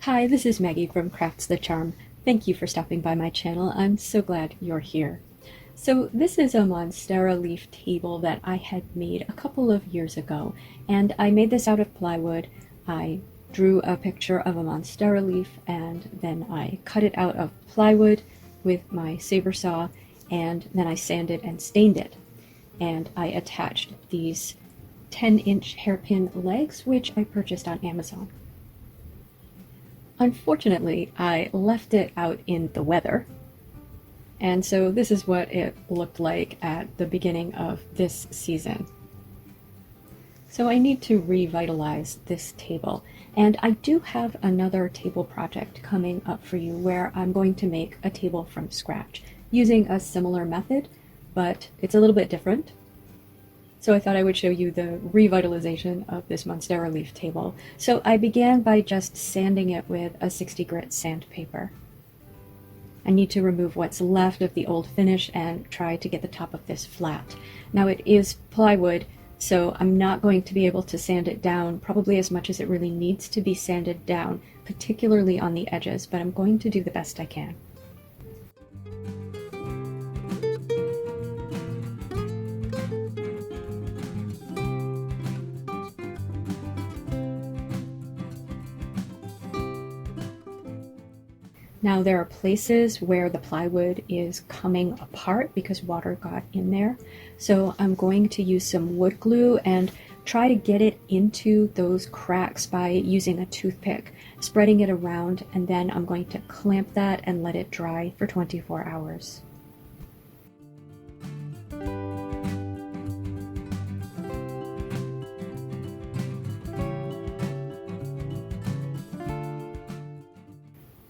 Hi, this is Maggie from Crafts the Charm. Thank you for stopping by my channel. I'm so glad you're here. So this is a monstera leaf table that I had made a couple of years ago, and I made this out of plywood. I drew a picture of a monstera leaf and then I cut it out of plywood with my saber saw, and then I sanded and stained it. And I attached these 10-inch hairpin legs, which I purchased on Amazon. Unfortunately, I left it out in the weather, and so this is what it looked like at the beginning of this season. So I need to revitalize this table, and I do have another table project coming up for you where I'm going to make a table from scratch using a similar method, but it's a little bit different. So I thought I would show you the revitalization of this monstera leaf table. So I began by just sanding it with a 60 grit sandpaper. I need to remove what's left of the old finish and try to get the top of this flat. Now it is plywood, so I'm not going to be able to sand it down probably as much as it really needs to be sanded down, particularly on the edges, but I'm going to do the best I can. Now there are places where the plywood is coming apart because water got in there. So I'm going to use some wood glue and try to get it into those cracks by using a toothpick, spreading it around, and then I'm going to clamp that and let it dry for 24 hours.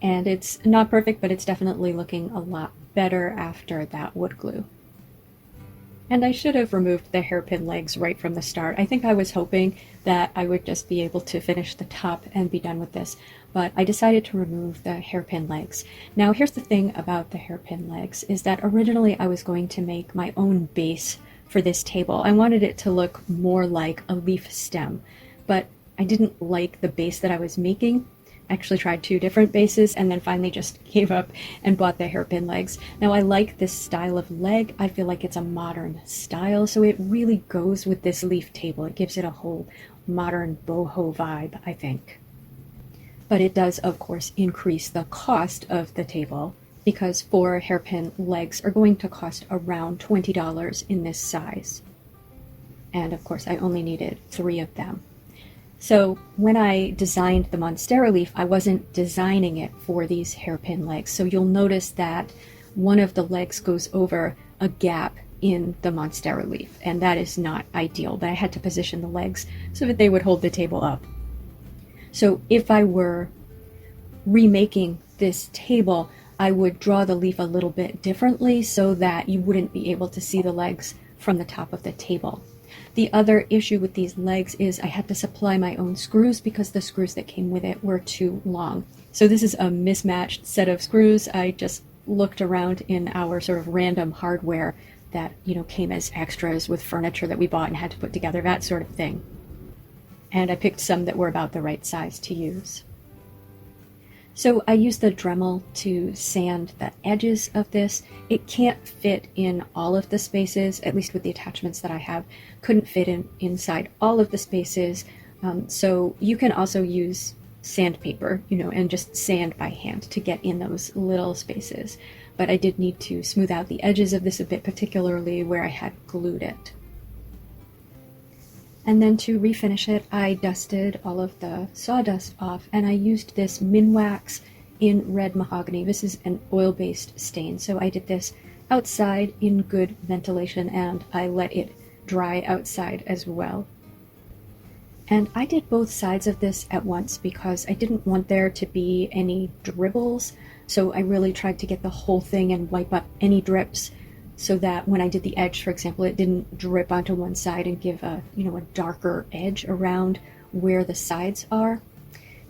And it's not perfect, but it's definitely looking a lot better after that wood glue. And I should have removed the hairpin legs right from the start. I think I was hoping that I would just be able to finish the top and be done with this, but I decided to remove the hairpin legs. Now here's the thing about the hairpin legs, is that originally I was going to make my own base for this table. I wanted it to look more like a leaf stem, but I didn't like the base that I was making. Actually tried two different bases and then finally just gave up and bought the hairpin legs. Now I like this style of leg. I feel like it's a modern style, so it really goes with this leaf table. It gives it a whole modern boho vibe, I think. But it does, of course, increase the cost of the table because 4 hairpin legs are going to cost around $20 in this size. And of course, I only needed 3 of them. So when I designed the monstera leaf, I wasn't designing it for these hairpin legs. So you'll notice that one of the legs goes over a gap in the monstera leaf, and that is not ideal, but I had to position the legs so that they would hold the table up. So if I were remaking this table, I would draw the leaf a little bit differently so that you wouldn't be able to see the legs from the top of the table. The other issue with these legs is I had to supply my own screws because the screws that came with it were too long. So this is a mismatched set of screws. I just looked around in our sort of random hardware that, came as extras with furniture that we bought and had to put together, that sort of thing. And I picked some that were about the right size to use. So I used the Dremel to sand the edges of this. It can't fit in all of the spaces, at least with the attachments that I have. Couldn't fit inside all of the spaces. So you can also use sandpaper, and just sand by hand to get in those little spaces. But I did need to smooth out the edges of this a bit, particularly where I had glued it. And then to refinish it, I dusted all of the sawdust off, and I used this Minwax in red mahogany. This is an oil-based stain, so I did this outside in good ventilation, and I let it dry outside as well. And I did both sides of this at once because I didn't want there to be any dribbles, so I really tried to get the whole thing and wipe up any drips, so that when I did the edge, for example, it didn't drip onto one side and give a darker edge around where the sides are.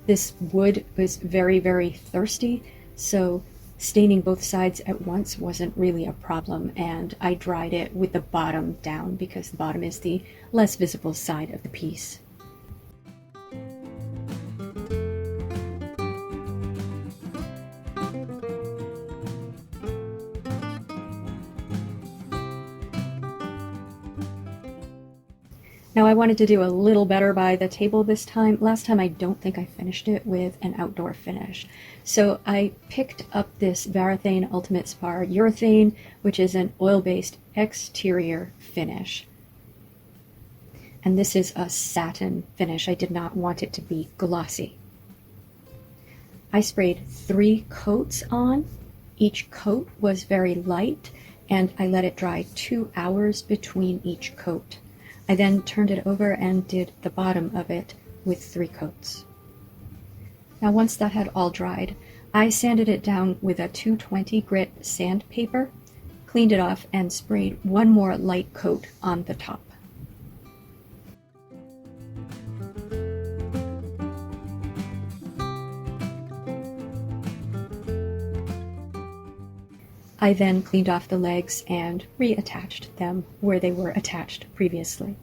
This wood was very, very thirsty, so staining both sides at once wasn't really a problem, and I dried it with the bottom down because the bottom is the less visible side of the piece. Now I wanted to do a little better by the table this time. Last time I don't think I finished it with an outdoor finish. So I picked up this Varathane Ultimate Spar Urethane, which is an oil-based exterior finish. And this is a satin finish. I did not want it to be glossy. I sprayed 3 coats on. Each coat was very light, and I let it dry 2 hours between each coat. I then turned it over and did the bottom of it with 3 coats. Now once that had all dried, I sanded it down with a 220 grit sandpaper, cleaned it off, and sprayed 1 more light coat on the top. I then cleaned off the legs and reattached them where they were attached previously.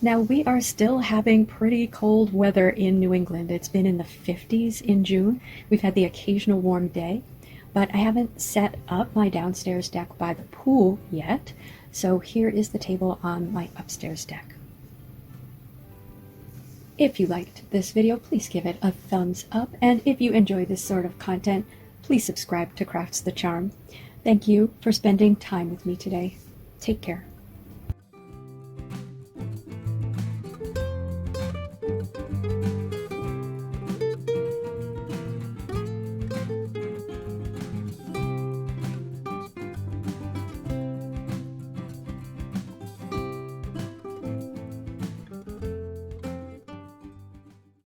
Now we are still having pretty cold weather in New England. It's been in the 50s in June. We've had the occasional warm day, but I haven't set up my downstairs deck by the pool yet. So here is the table on my upstairs deck. If you liked this video, please give it a thumbs up. And if you enjoy this sort of content, please subscribe to Crafts the Charm. Thank you for spending time with me today. Take care.